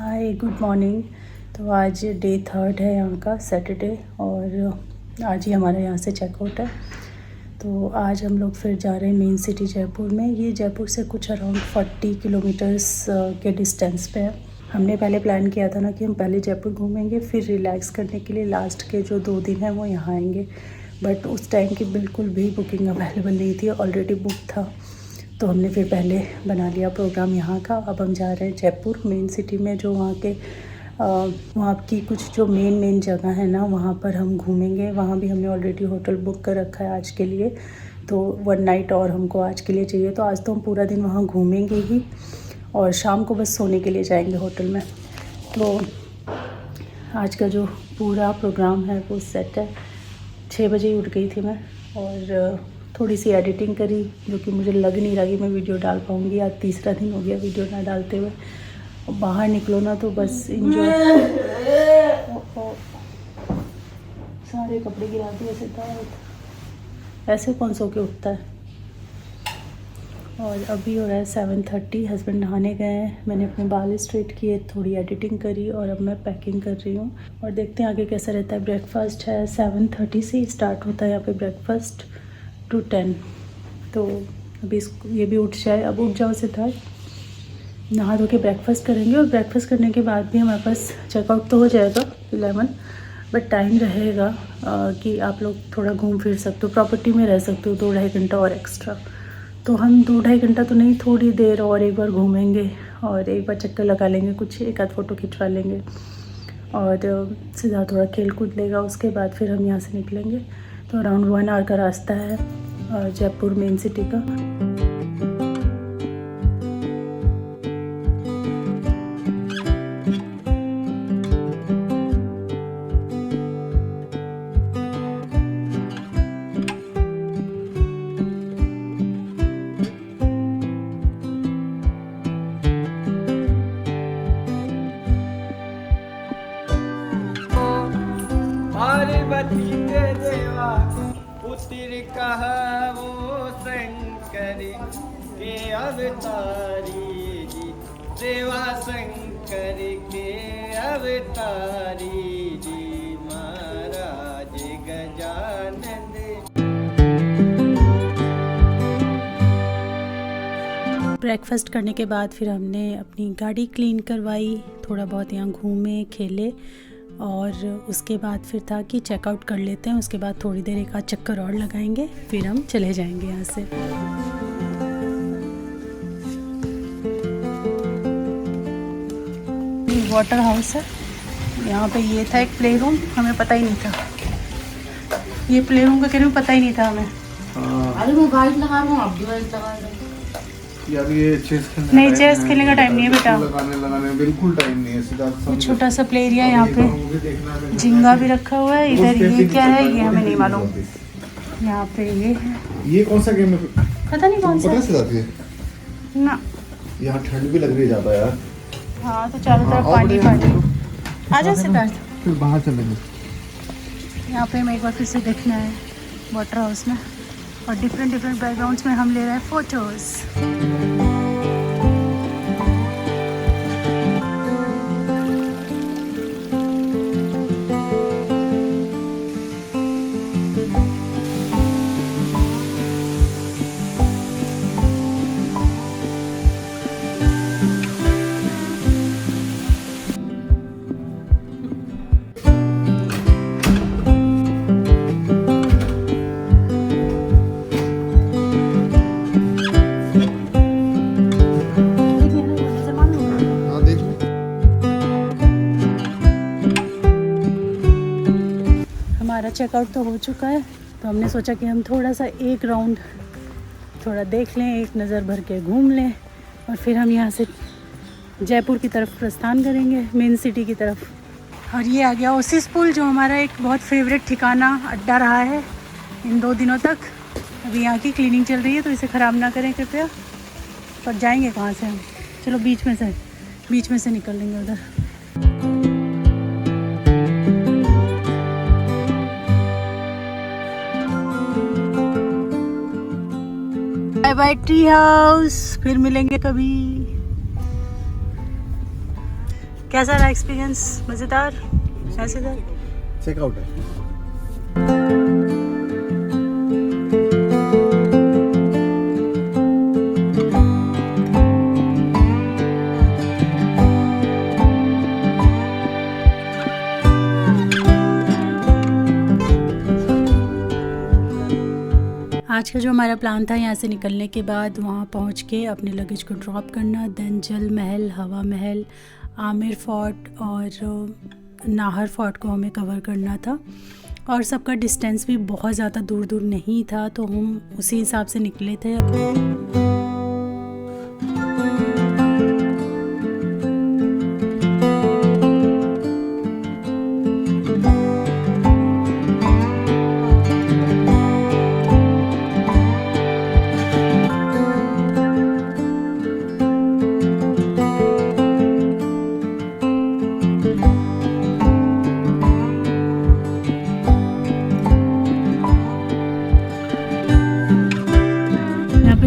Hi good morning. तो आज day 3 है यहाँ का, सैटरडे, और आज ही हमारा यहाँ से चेकआउट है। तो आज हम लोग फिर जा रहे हैं मेन सिटी जयपुर में। ये जयपुर से कुछ अराउंड 40 किलोमीटर्स के डिस्टेंस पे है। हमने पहले प्लान किया था ना कि हम पहले जयपुर घूमेंगे, फिर रिलैक्स करने के लिए लास्ट के जो 2 दिन हैं वो यहाँ आएंगे। बट उस टाइम की बिल्कुल भी बुकिंग अवेलेबल नहीं थी, ऑलरेडी बुक था। तो हमने फिर पहले बना लिया प्रोग्राम यहाँ का। अब हम जा रहे हैं जयपुर मेन सिटी में, जो वहाँ की कुछ जो मेन जगह है ना, वहाँ पर हम घूमेंगे। वहाँ भी हमने ऑलरेडी होटल बुक कर रखा है आज के लिए। तो 1 नाइट और हमको आज के लिए चाहिए। तो आज तो हम पूरा दिन वहाँ घूमेंगे ही, और शाम को बस सोने के लिए जाएंगे होटल में। तो आज का जो पूरा प्रोग्राम है वो सेट है। 6 बजे ही उठ गई थी मैं, और थोड़ी सी एडिटिंग करी, जो कि मुझे लग नहीं रहा कि मैं वीडियो डाल पाऊँगी। आज तीसरा दिन हो गया वीडियो ना डालते हुए। बाहर निकलो ना तो बस इंजॉय। सारे कपड़े गिरा दिए सिद्धार्थ, ऐसे कौन सो के उठता है। और अभी हो रहा है 7:30। हस्बैंड नहाने गए हैं, मैंने अपने बाल स्ट्रेट किए, थोड़ी एडिटिंग करी, और अब मैं पैकिंग कर रही हूँ। और देखते हैं आगे कैसा रहता है। ब्रेकफास्ट है 7:30 से स्टार्ट होता है यहाँ पे ब्रेकफास्ट to 10। तो अभी ये भी उठ जाए। अब उठ जाओ सिद्धार्थ, नहा धो के ब्रेकफास्ट करेंगे। और ब्रेकफास्ट करने के बाद भी हमारे पास चेकआउट तो हो जाएगा 11, बट टाइम रहेगा कि आप लोग थोड़ा घूम फिर सकते हो, प्रॉपर्टी में रह सकते हो 2-2.5 घंटा और एक्स्ट्रा। तो हम 2-2.5 घंटा तो नहीं, थोड़ी देर और एक बार घूमेंगे, और एक बार चक्कर लगा लेंगे, कुछ एक आध फ़ोटो खिंचवा लेंगे, और सीधा थोड़ा खेल कूद लेगा। उसके बाद फिर हम यहाँ से निकलेंगे। तो अराउंड 1 आवर का रास्ता है जयपुर मेन सिटी का। देवा पुत्र कहा वो शंकर के अवतारी जी, देवा शंकर के अवतारी जी, महाराज गजानन। ब्रेकफास्ट करने के बाद फिर हमने अपनी गाड़ी क्लीन करवाई, थोड़ा बहुत यहाँ घूमे खेले, और उसके बाद फिर था कि चेकआउट कर लेते हैं। उसके बाद थोड़ी देर एक आध चक्कर और लगाएंगे, फिर हम चले जाएंगे यहाँ से। ये वाटर हाउस है, यहाँ पे ये था एक प्ले रूम, हमें पता ही नहीं था। ये प्ले रूम का कहने पता ही नहीं था हमें। अरे वो गाइड लगा रहा हूँ, आप डिवाइस लगा रहे हो यार। ये चेस खेलने नहीं, चेस खेलने का टाइम नहीं है बेटा, लगाने बिल्कुल टाइम नहीं है। सीधा ये छोटा सा प्ले एरिया, यहाँ पे झिंगा भी रखा हुआ है। इधर ये क्या है ये हमें नहीं मालूम। यहाँ पे ये कौन सा गेम है पता नहीं कौन सा पता है ना। यहाँ ठंड भी लग रही है ज्यादा यार। हाँ, तो चारों तरफ पानी पानी। आ जाओ सिद्धार्थ, फिर बाहर चलेंगे। यहाँ पे हमें एक बार फिर से देखना है वाटर हाउस में, और डिफरेंट बैकग्राउंड्स में हम ले रहे हैं फ़ोटोज़। हमारा चेकआउट तो हो चुका है, तो हमने सोचा कि हम थोड़ा सा एक राउंड थोड़ा देख लें, एक नज़र भर के घूम लें, और फिर हम यहाँ से जयपुर की तरफ प्रस्थान करेंगे, मेन सिटी की तरफ। और ये आ गया ओसिस पुल, जो हमारा एक बहुत फेवरेट ठिकाना अड्डा रहा है इन 2 दिनों तक। अभी यहाँ की क्लीनिंग चल रही है, तो इसे ख़राब ना करें कृपया। पर जाएंगे कहाँ से हम? चलो बीच में से निकल लेंगे उधर। बाय बाय ट्री हाउस, फिर मिलेंगे कभी। कैसा रहा एक्सपीरियंस? मज़ेदार? मज़ेदार? चेकआउट है। आज का जो हमारा प्लान था यहाँ से निकलने के बाद वहाँ पहुँच के अपने लगेज को ड्रॉप करना, देन जल महल, हवा महल, आमिर फोर्ट और नाहर फोर्ट को हमें कवर करना था। और सबका डिस्टेंस भी बहुत ज़्यादा दूर दूर नहीं था, तो हम उसी हिसाब से निकले थे।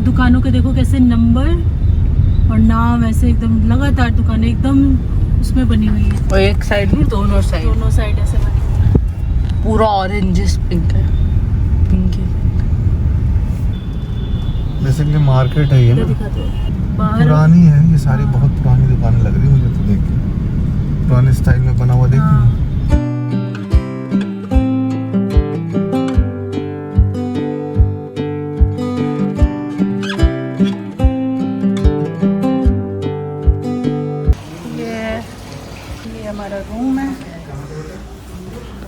दुकानों के देखो कैसे नंबर और नाम, ऐसे एकदम लगातार दुकानें एकदम उसमें बनी हुई है। और एक साइड में दोनों साइड ऐसे बनी हुई है। पूरा ऑरेंजिश पिंक है, पिंक है। बेसिकली मार्केट है ये ना, पुरानी है ये सारी, बहुत पुरानी दुकानें लग रही है मुझे तो देख के, पुराने स्टाइल में बना हुआ देख रही हूँ। हमारा रूम है,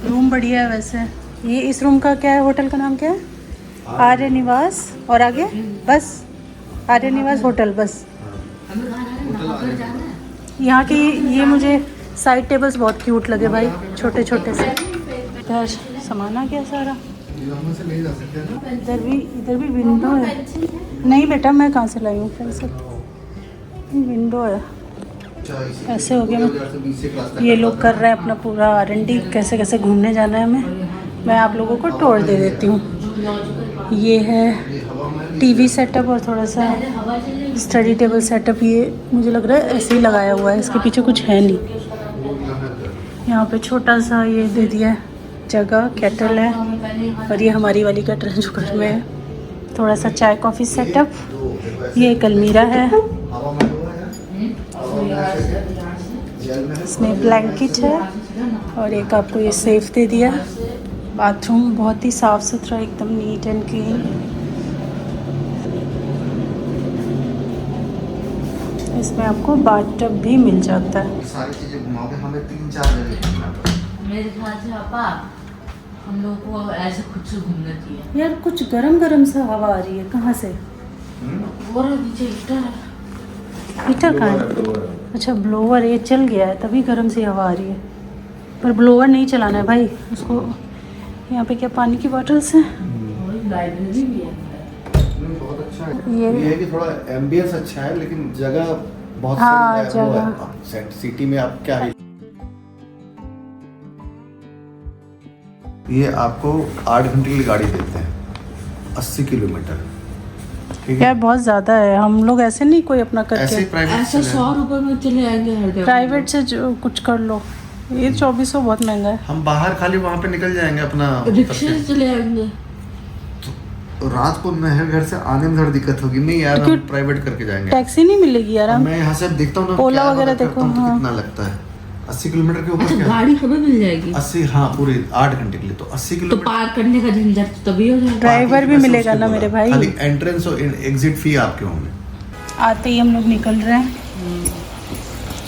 रूम बढ़िया है वैसे। ये इस रूम का क्या है, होटल का नाम क्या है? आर्य निवास। और आगे बस आर्य निवास होटल बस। यहाँ की ये मुझे साइड टेबल्स बहुत क्यूट लगे भाई, छोटे छोटे से। इधर सामान आ गया सारा। इधर भी विंडो है। नहीं बेटा, मैं कहाँ से लाई हूँ फिर से, विंडो है। ऐसे हो गया। ये लोग कर रहे हैं अपना पूरा R&D, कैसे कैसे घूमने जाना है हमें। मैं आप लोगों को टूर दे देती हूँ। ये है टीवी सेटअप और थोड़ा सा स्टडी टेबल सेटअप। ये मुझे लग रहा है ऐसे ही लगाया हुआ है, इसके पीछे कुछ है नहीं। यहाँ पे छोटा सा ये दे दिया है जगह, केटल है। और ये हमारी वाली केटल है जो घर में है। थोड़ा सा चाय कॉफ़ी सेटअप। ये एक अलमीरा है, इसमें ब्लैंकेट है। और एक आपको ये सेफ दे दिया। बाथरूम बहुत ही साफ़ सुथरा, एकदम नीट एंड क्लीन। इसमें आपको बाथटब भी मिल जाता है। सारी चीजें घुमाओगे, हमें 3-4 जगह घूमना पड़ेगा। मेरे ख्याल से पापा हम लोग को ऐसे खुद से घूमना चाहिए। यार कुछ गरम गरम सा हवा आ रही है, कहाँ से? वो नीचे हीटर है। हीटर कहाँ है? अच्छा ब्लोवर, ये चल गया है तभी गर्म सी हवा आ रही है। पर ब्लोवर नहीं चलाना है भाई उसको। यहाँ पे क्या पानी की बॉटल्स हैं? लाइब्रेरी भी है। बहुत अच्छा है। ये है कि थोड़ा एम्बियंस अच्छा है, लेकिन जगह बहुत हाँ, सही है। वो जगह। है सिटी में आप क्या है, ये आपको 8 घंटे की गाड़ी देते हैं, 80 किलोमीटर। यार बहुत ज़्यादा है। हम लोग ऐसे नहीं कोई अपना ऐसे करके, प्राइवेट ऐसे 100 रुपए में चले आएंगे हर जगह। प्राइवेट से जो कुछ कर लो। ये 2400 बहुत महंगा है। हम बाहर खाली वहाँ पे निकल जाएंगे अपना रिक्शे से चले आएंगे। तो रात को मेरे घर से आने में थोड़ी दिक्कत होगी। नहीं यार, हम प्राइवेट करके जाएंगे। टैक्सी नहीं मिलेगी यार। मैं यहाँ से देखता हूँ ना, ओला क्या वगैरह पता देखो। करता हूँ तो हाँ। कितना लगता है। 80 किलोमीटर के ऊपर अच्छा क्या? गाड़ी हमें मिल जाएगी 80, हाँ पूरे 8 घंटे के लिए तो 80 तो किलोमीटर। पार करने का झंझट तो तभी हो जाएगा। ड्राइवर भी मिलेगा ना मेरे भाई। खाली एंट्रेंस और एग्जिट फी आपके होंगे। आते ही हम लोग निकल रहे हैं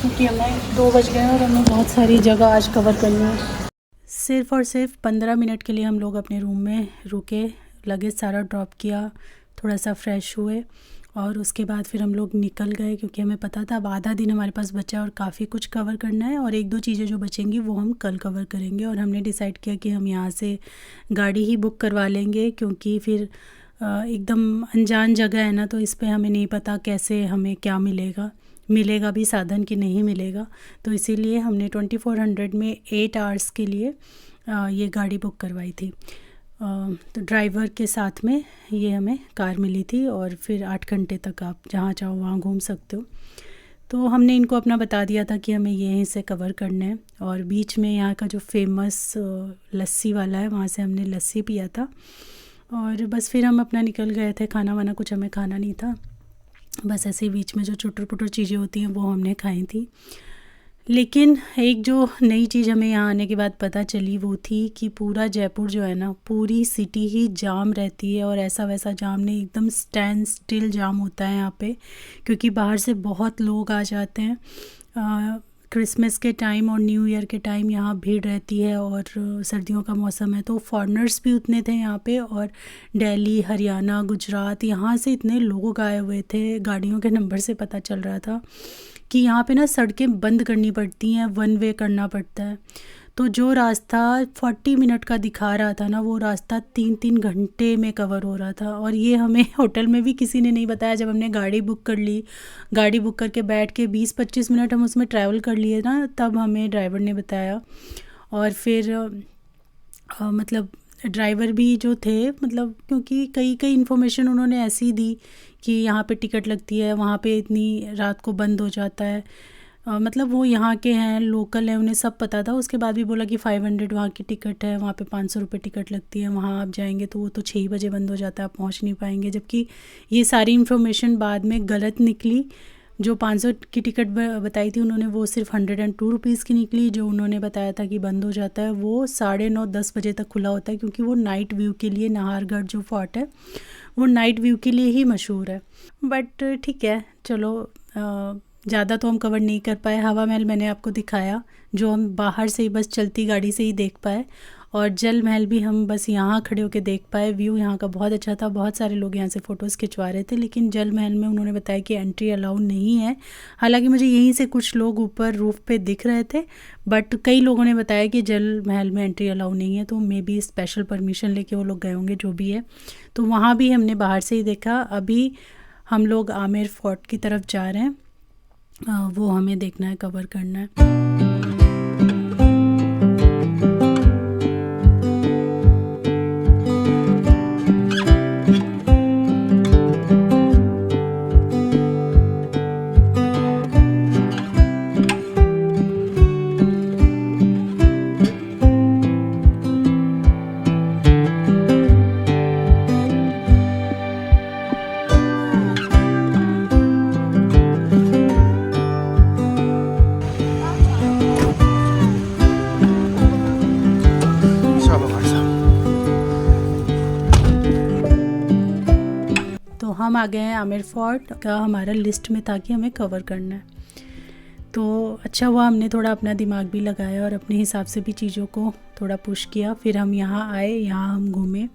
क्योंकि हमें 2 बज गए और हमें बहुत सारी जगह आज कवर करनी है। सिर्फ और सिर्फ 15 मिनट के लिए हम लोग अपने रूम में रुके, लगेज सारा ड्रॉप किया, थोड़ा सा फ्रेश हुए और उसके बाद फिर हम लोग निकल गए क्योंकि हमें पता था अब आधा दिन हमारे पास बचा और काफ़ी कुछ कवर करना है और 1-2 चीज़ें जो बचेंगी वो हम कल कवर करेंगे। और हमने डिसाइड किया कि हम यहाँ से गाड़ी ही बुक करवा लेंगे क्योंकि फिर एकदम अनजान जगह है ना, तो इस पे हमें नहीं पता कैसे हमें क्या मिलेगा भी साधन कि नहीं मिलेगा। तो इसीलिए हमने 2400 में 8 आवर्स के लिए ये गाड़ी बुक करवाई थी। तो ड्राइवर के साथ में ये हमें कार मिली थी और फिर 8 घंटे तक आप जहाँ चाहो वहाँ घूम सकते हो। तो हमने इनको अपना बता दिया था कि हमें यहीं से कवर करना है, और बीच में यहाँ का जो फेमस लस्सी वाला है वहाँ से हमने लस्सी पिया था, और बस फिर हम अपना निकल गए थे। खाना वाना कुछ हमें खाना नहीं था, बस ऐसे ही बीच में जो चुटर पुटर चीज़ें होती हैं वो हमने खाई थी। लेकिन एक जो नई चीज़ हमें यहाँ आने के बाद पता चली वो थी कि पूरा जयपुर जो है ना, पूरी सिटी ही जाम रहती है, और ऐसा वैसा जाम नहीं, एकदम स्टैंड स्टिल जाम होता है यहाँ पे, क्योंकि बाहर से बहुत लोग आ जाते हैं। क्रिसमस के टाइम और न्यू ईयर के टाइम यहाँ भीड़ रहती है, और सर्दियों का मौसम है तो फॉरेनर्स भी उतने थे यहाँ पे, और दिल्ली, हरियाणा, गुजरात, यहाँ से इतने लोग आए हुए थे। गाड़ियों के नंबर से पता चल रहा था कि यहाँ पे ना सड़कें बंद करनी पड़ती हैं, वन वे करना पड़ता है। तो जो रास्ता 40 मिनट का दिखा रहा था ना, वो रास्ता 3-3 घंटे में कवर हो रहा था, और ये हमें होटल में भी किसी ने नहीं बताया। जब हमने गाड़ी बुक कर ली, गाड़ी बुक करके बैठ के 20-25 मिनट हम उसमें ट्रैवल कर लिए ना, तब हमें ड्राइवर ने बताया। और फिर मतलब ड्राइवर भी जो थे, मतलब क्योंकि कई इन्फॉर्मेशन उन्होंने ऐसी दी कि यहाँ पे टिकट लगती है, वहाँ पे इतनी रात को बंद हो जाता है, मतलब वो यहाँ के हैं, लोकल हैं, उन्हें सब पता था। उसके बाद भी बोला कि 500 वहाँ की टिकट है, वहाँ पे 500 रुपये टिकट लगती है, वहाँ आप जाएंगे तो वो तो 6 बजे बंद हो जाता है, आप पहुँच नहीं पाएंगे। जबकि ये सारी इन्फॉर्मेशन बाद में गलत निकली। जो 500 की टिकट बताई थी उन्होंने, वो सिर्फ 102 रुपीज़ की निकली। जो उन्होंने बताया था कि बंद हो जाता है, वो 9:30-10 बजे तक खुला होता है, क्योंकि वो नाइट व्यू के लिए, नाहरगढ़ जो फोर्ट है वो नाइट व्यू के लिए ही मशहूर है। बट ठीक है, चलो, ज़्यादा तो हम कवर नहीं कर पाए। हवा महल मैंने आपको दिखाया, जो हम बाहर से ही बस चलती गाड़ी से ही देख पाए, और जल महल भी हम बस यहाँ खड़े होकर देख पाए। व्यू यहाँ का बहुत अच्छा था, बहुत सारे लोग यहाँ से फ़ोटोज़ खिंचवा रहे थे। लेकिन जल महल में उन्होंने बताया कि एंट्री अलाउ नहीं है। हालांकि मुझे यहीं से कुछ लोग ऊपर रूफ़ पे दिख रहे थे, बट कई लोगों ने बताया कि जल महल में एंट्री अलाउ नहीं है, तो मे बी स्पेशल परमिशन लेके वो लोग गए होंगे, जो भी है। तो वहाँ भी हमने बाहर से ही देखा। अभी हम लोग आमेर फोर्ट की तरफ जा रहे हैं, वो हमें देखना है, कवर करना है। हम आ गए हैं आमेर फोर्ट का, हमारा लिस्ट में था कि हमें कवर करना है। तो अच्छा हुआ हमने थोड़ा अपना दिमाग भी लगाया और अपने हिसाब से भी चीज़ों को थोड़ा पुश किया। फिर हम यहाँ आए, यहाँ हम घूमे।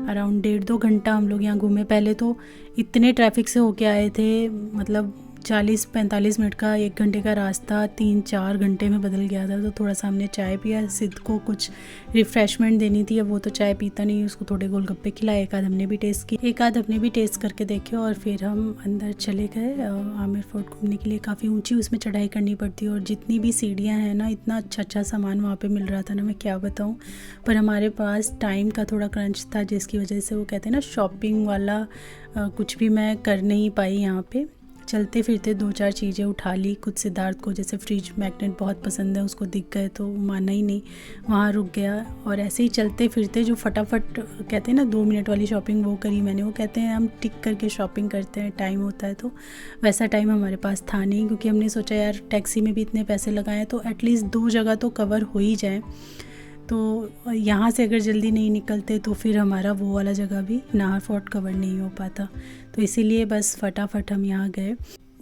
अराउंड 1.5-2 घंटा हम लोग यहाँ घूमे। पहले तो इतने ट्रैफिक से होके आए थे, मतलब 40-45 मिनट का 1 घंटे का रास्ता 3-4 घंटे में बदल गया था। तो थोड़ा सा हमने चाय पिया, सिद्ध को कुछ रिफ़्रेशमेंट देनी थी, अब वो तो चाय पीता नहीं, उसको थोड़े गोलगप्पे खिलाए, एक आध हमने भी टेस्ट की, एक आध हमने भी टेस्ट करके देखे। और फिर हम अंदर चले गए आमेर फोर्ट घूमने के लिए। काफ़ी ऊँची उसमें चढ़ाई करनी पड़ती है, और जितनी भी सीढ़ियाँ हैं ना, इतना अच्छा सामान वहाँ पर मिल रहा था ना, मैं क्या बताऊँ। पर हमारे पास टाइम का थोड़ा क्रंच था, जिसकी वजह से वो कहते हैं ना शॉपिंग वाला कुछ भी मैं कर नहीं पाई। यहाँ पे चलते फिरते 2-4 चीज़ें उठा ली। खुद सिद्धार्थ को जैसे फ्रिज मैग्नेट बहुत पसंद है, उसको दिख गए तो माना ही नहीं, वहाँ रुक गया। और ऐसे ही चलते फिरते जो फटाफट कहते हैं ना 2 मिनट वाली शॉपिंग, वो करी मैंने। वो कहते हैं हम टिक करके शॉपिंग करते हैं, टाइम होता है, तो वैसा टाइम हमारे पास था नहीं, क्योंकि हमने सोचा यार टैक्सी में भी इतने पैसे लगाएं तो एटलीस्ट 2 जगह तो कवर हो ही जाए। तो यहाँ से अगर जल्दी नहीं निकलते तो फिर हमारा वो वाला जगह भी, नाहर फोर्ट, कवर नहीं हो पाता। तो इसीलिए बस फटाफट हम यहाँ गए।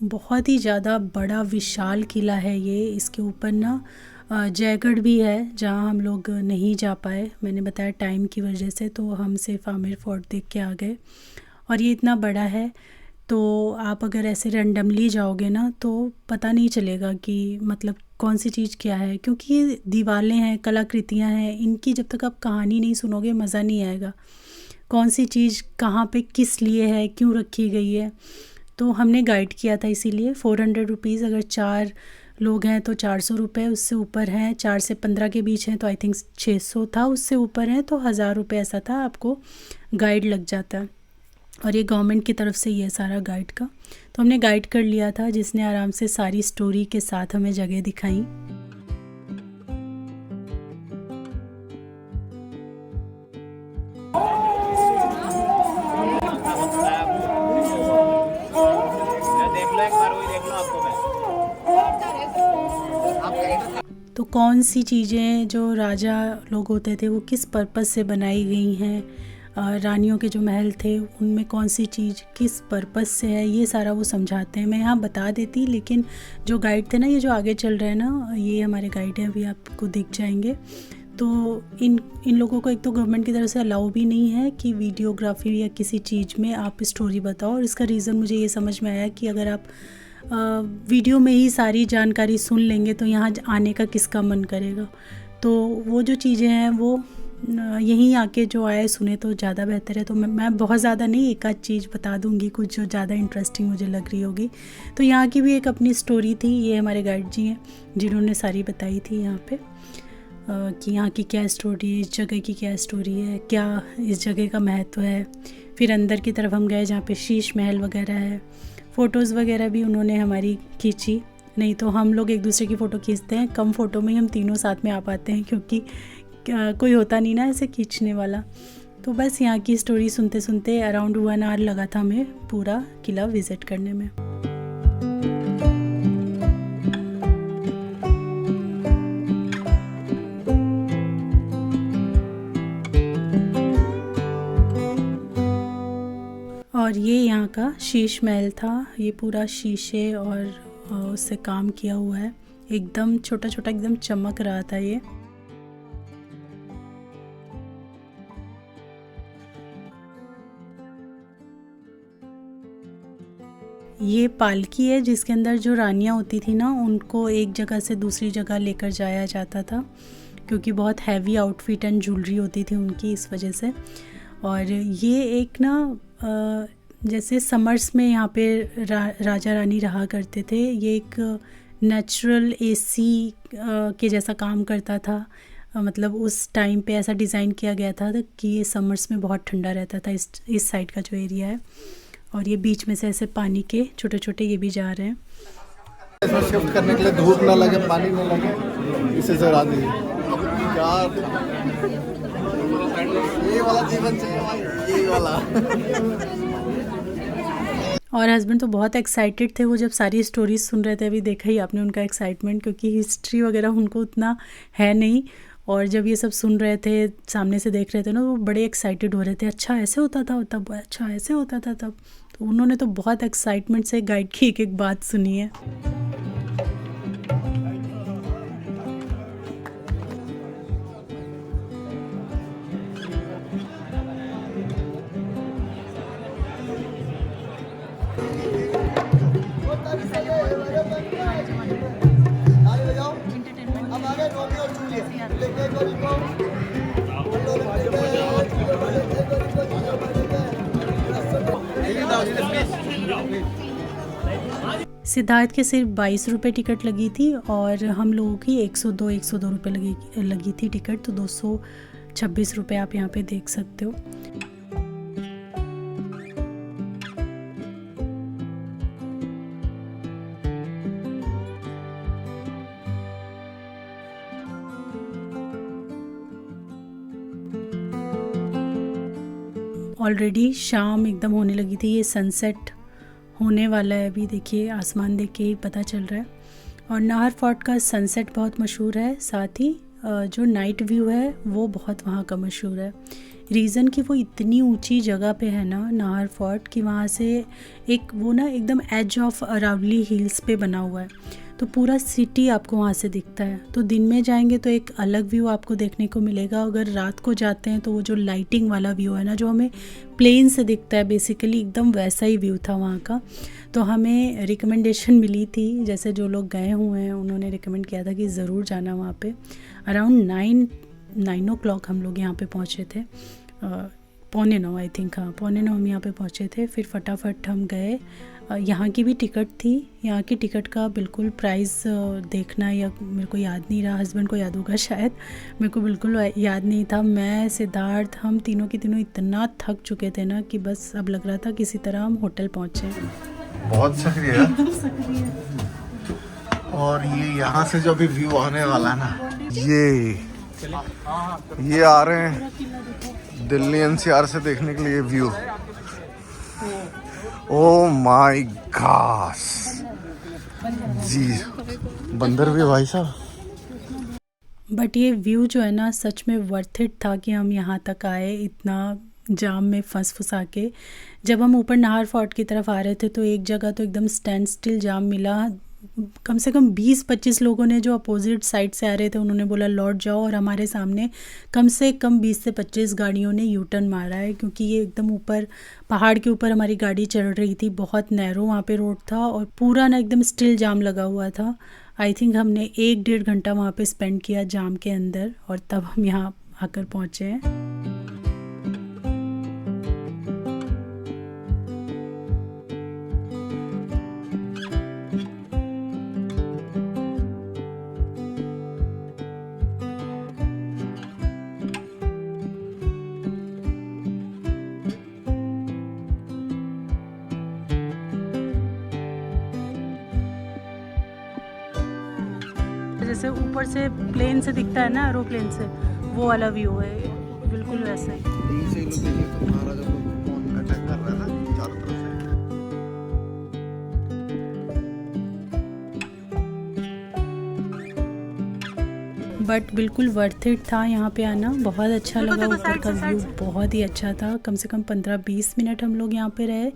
बहुत ही ज़्यादा बड़ा विशाल किला है ये। इसके ऊपर ना जयगढ़ भी है, जहाँ हम लोग नहीं जा पाए, मैंने बताया टाइम की वजह से। तो हम सिर्फ आमेर फोर्ट देख के आ गए। और ये इतना बड़ा है तो आप अगर ऐसे रैंडमली जाओगे ना तो पता नहीं चलेगा कि मतलब कौन सी चीज़ क्या है, क्योंकि ये दीवारें हैं, कलाकृतियाँ हैं, इनकी जब तक आप कहानी नहीं सुनोगे मज़ा नहीं आएगा। कौन सी चीज़ कहाँ पे किस लिए है, क्यों रखी गई है। तो हमने गाइड किया था, इसीलिए 400 रुपीज़ अगर 4 लोग हैं तो 400 रुपये, उससे ऊपर हैं 4 से 15 के बीच हैं तो आई थिंक 600 था, उससे ऊपर हैं तो 1000 रुपये ऐसा था, आपको गाइड लग जाता है। और ये गवर्नमेंट की तरफ से ही है सारा गाइड का। तो हमने गाइड कर लिया था, जिसने आराम से सारी स्टोरी के साथ हमें जगह दिखाई। तो कौन सी चीज़ें जो राजा लोग होते थे वो किस पर्पस से बनाई गई हैं, रानियों के जो महल थे उनमें कौन सी चीज़ किस पर्पस से है, ये सारा वो समझाते हैं। मैं यहाँ बता देती, लेकिन जो गाइड थे ना, ये जो आगे चल रहे हैं ना, ये हमारे गाइड हैं, अभी आपको दिख जाएंगे। तो इन लोगों को एक तो गवर्नमेंट की तरफ से अलाउ भी नहीं है कि वीडियोग्राफी या किसी चीज़ में आप स्टोरी बताओ। और इसका रीज़न मुझे ये समझ में आया कि अगर आप वीडियो में ही सारी जानकारी सुन लेंगे तो यहाँ आने का किसका मन करेगा। तो वो जो चीज़ें हैं वो यहीं आके जो आए सुने तो ज़्यादा बेहतर है। तो मैं बहुत ज़्यादा नहीं, एक आध चीज़ बता दूँगी कुछ जो ज़्यादा इंटरेस्टिंग मुझे लग रही होगी। तो यहाँ की भी एक अपनी स्टोरी थी। ये हमारे गाइड जी हैं जिन्होंने सारी बताई थी यहाँ पे कि यहाँ की क्या स्टोरी है, इस जगह की क्या स्टोरी है, क्या इस जगह का महत्व है। फिर अंदर की तरफ हम गए जहाँ पे शीश महल वगैरह है। फ़ोटोज़ वगैरह भी उन्होंने हमारी खींची, नहीं तो हम लोग एक दूसरे की फ़ोटो खींचते हैं, कम फ़ोटो में ही हम तीनों साथ में आ पाते हैं क्योंकि कोई होता नहीं ना ऐसे खींचने वाला। तो बस यहाँ की स्टोरी सुनते सुनते अराउंड 1 आवर लगा था हमें पूरा किला विज़िट करने में। और ये यहाँ का शीश महल था। ये पूरा शीशे और उससे काम किया हुआ है, एकदम छोटा छोटा एकदम चमक रहा था ये। ये पालकी है जिसके अंदर जो रानियाँ होती थी ना, उनको एक जगह से दूसरी जगह लेकर जाया जाता था क्योंकि बहुत हैवी आउटफिट एंड ज्वेलरी होती थी उनकी, इस वजह से। और ये एक ना जैसे समर्स में यहाँ पे राजा रानी रहा करते थे, ये एक नेचुरल एसी के जैसा काम करता था। मतलब उस टाइम पे ऐसा डिज़ाइन किया गया था कि ये समर्स में बहुत ठंडा रहता था इस साइड का जो एरिया है। और ये बीच में से ऐसे पानी के छोटे छोटे ये भी जा रहे हैं। इसमें शिफ्ट करने के लिए धूप ना लगे, पानी ना लगे, इसे जरा दी यार, ये वाला जीवन चाहिए भाई, ये वाला। और हस्बैंड तो बहुत एक्साइटेड थे, वो जब सारी स्टोरीज सुन रहे थे। अभी देखा ही आपने उनका एक्साइटमेंट, क्योंकि हिस्ट्री वगैरह उनको उतना है नहीं। और जब ये सब सुन रहे थे, सामने से देख रहे थे ना, वो बड़े एक्साइटेड हो रहे थे। अच्छा ऐसे होता था तब, अच्छा ऐसे होता था तब। तो उन्होंने तो बहुत एक्साइटमेंट से गाइड की एक एक बात सुनी है। सिद्धार्थ के सिर्फ 22 रुपये टिकट लगी थी और हम लोगों की 102 रुपये लगी थी टिकट। तो 226 रुपये आप यहाँ पे देख सकते हो। ऑलरेडी शाम एकदम होने लगी थी, ये सनसेट होने वाला है अभी। देखिए आसमान देख के ही पता चल रहा है। और नाहर फोर्ट का सनसेट बहुत मशहूर है, साथ ही जो नाइट व्यू है वो बहुत वहाँ का मशहूर है। रीज़न कि वो इतनी ऊंची जगह पे है ना नाहर फोर्ट, कि वहाँ से एक वो ना एकदम एज ऑफ अरावली हिल्स पे बना हुआ है, तो पूरा सिटी आपको वहाँ से दिखता है। तो दिन में जाएंगे तो एक अलग व्यू आपको देखने को मिलेगा, अगर रात को जाते हैं तो वो जो लाइटिंग वाला व्यू है ना, जो हमें प्लेन से दिखता है बेसिकली, एकदम वैसा ही व्यू था वहाँ का। तो हमें रिकमेंडेशन मिली थी, जैसे जो लोग गए हुए हैं उन्होंने रिकमेंड किया था कि ज़रूर जाना वहाँ पे। अराउंड 9 o'clock हम लोग यहाँ पे पहुँचे थे, 8:45 आई थिंक, हाँ 8:45 हम यहाँ पे पहुँचे थे। फिर फटाफट हम गए यहाँ की भी टिकट थी। यहाँ की टिकट का बिल्कुल प्राइस देखना या मेरे को याद नहीं रहा, हस्बैंड को याद होगा शायद, मेरे को बिल्कुल याद नहीं था। मैं सिद्धार्थ हम तीनों के तीनों इतना थक चुके थे ना कि बस अब लग रहा था किसी तरह हम होटल पहुँचे। बहुत सक्रिय है। और ये यहाँ से जो भी व्यू आने वाला है ना, ये आ रहे हैं दिल्ली एनसीआर से देखने के लिए व्यू। ओह माय गॉड जी, बंदर भी भाई साहब। बट ये व्यू जो है ना सच में वर्थ इट था कि हम यहाँ तक आए इतना जाम में फंसा के। जब हम ऊपर नाहर फोर्ट की तरफ आ रहे थे तो एक जगह तो एकदम स्टैंड स्टिल जाम मिला। कम से कम 20-25 लोगों ने जो अपोजिट साइड से आ रहे थे उन्होंने बोला लौट जाओ, और हमारे सामने कम से कम 20 से 25 गाड़ियों ने यू टर्न मारा है, क्योंकि ये एकदम ऊपर पहाड़ के ऊपर हमारी गाड़ी चल रही थी। बहुत नैरो वहाँ पे रोड था और पूरा ना एकदम स्टिल जाम लगा हुआ था। आई थिंक हमने 1-1.5 घंटा वहाँ पे स्पेंड किया जाम के अंदर, और तब हम यहाँ आकर पहुँचे हैं। जैसे ऊपर से प्लेन से दिखता है ना, एरोप्लेन से, वो वाला व्यू है बिल्कुल वैसा ही। बट बिल्कुल वर्थ इट था यहाँ पे आना, बहुत अच्छा लगा। ऊपर का व्यू बहुत ही अच्छा था। कम से कम 15-20 मिनट हम लोग यहाँ पे रहे।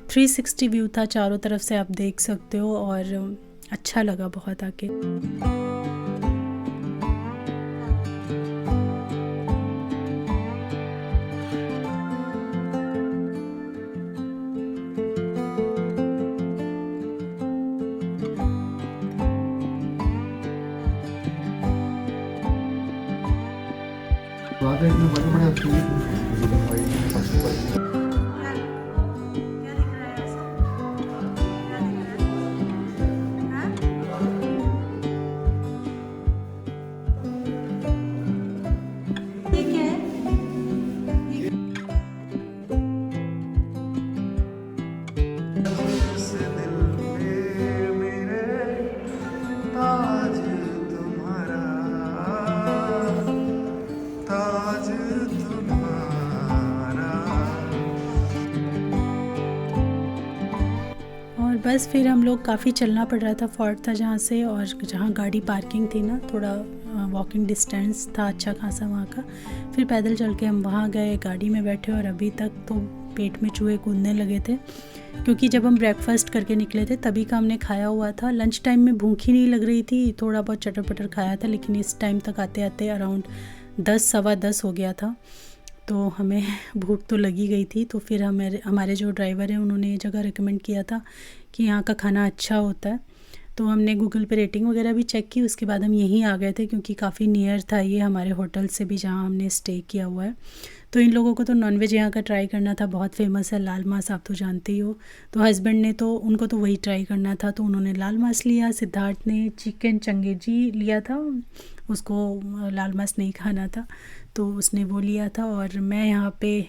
360 व्यू था चारों तरफ से, आप देख सकते हो, और अच्छा लगा बहुत आके। बस फिर हम लोग काफ़ी चलना पड़ रहा था, फोर्ट था जहाँ से, और जहाँ गाड़ी पार्किंग थी ना थोड़ा वॉकिंग डिस्टेंस था अच्छा खासा वहाँ का। फिर पैदल चल के हम वहाँ गए, गाड़ी में बैठे, और अभी तक तो पेट में चूहे कूदने लगे थे, क्योंकि जब हम ब्रेकफास्ट करके निकले थे तभी का हमने खाया हुआ था। लंच टाइम में भूख ही नहीं लग रही थी, थोड़ा बहुत चटर पटर खाया था, लेकिन इस टाइम तक आते आते अराउंड 10-10:15 हो गया था, तो हमें भूख तो लगी गई थी। तो फिर हमारे जो ड्राइवर हैं उन्होंने ये जगह रिकमेंड किया था कि यहाँ का खाना अच्छा होता है, तो हमने गूगल पे रेटिंग वगैरह भी चेक की। उसके बाद हम यहीं आ गए थे, क्योंकि काफ़ी नियर था ये हमारे होटल से भी जहाँ हमने स्टे किया हुआ है। तो इन लोगों को तो नॉनवेज यहाँ का ट्राई करना था, बहुत फेमस है लाल मांस, आप तो जानते ही हो। तो हस्बैंड ने तो उनको तो वही ट्राई करना था, तो उन्होंने लाल मांस लिया। सिद्धार्थ ने चिकन चंगेजी लिया था, उसको लाल मांस नहीं खाना था, तो उसने वो लिया था। और मैं यहाँ पे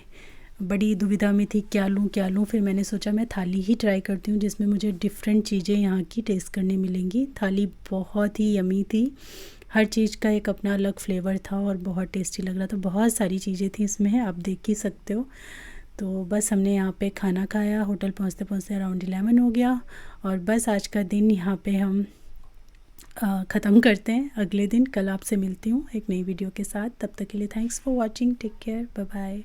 बड़ी दुविधा में थी, क्या लूँ। फिर मैंने सोचा मैं थाली ही ट्राई करती हूँ, जिसमें मुझे डिफरेंट चीज़ें यहाँ की टेस्ट करने मिलेंगी। थाली बहुत ही यमी थी, हर चीज़ का एक अपना अलग फ्लेवर था और बहुत टेस्टी लग रहा था। बहुत सारी चीज़ें थी इसमें, आप देख ही सकते हो। तो बस हमने यहाँ पे खाना खाया, होटल पहुँचते पहुँचते अराउंड 11 हो गया, और बस आज का दिन यहाँ पे हम ख़त्म करते हैं। अगले दिन कल आपसे मिलती हूँ एक नई वीडियो के साथ। तब तक के लिए thanks for watching, take care, bye bye.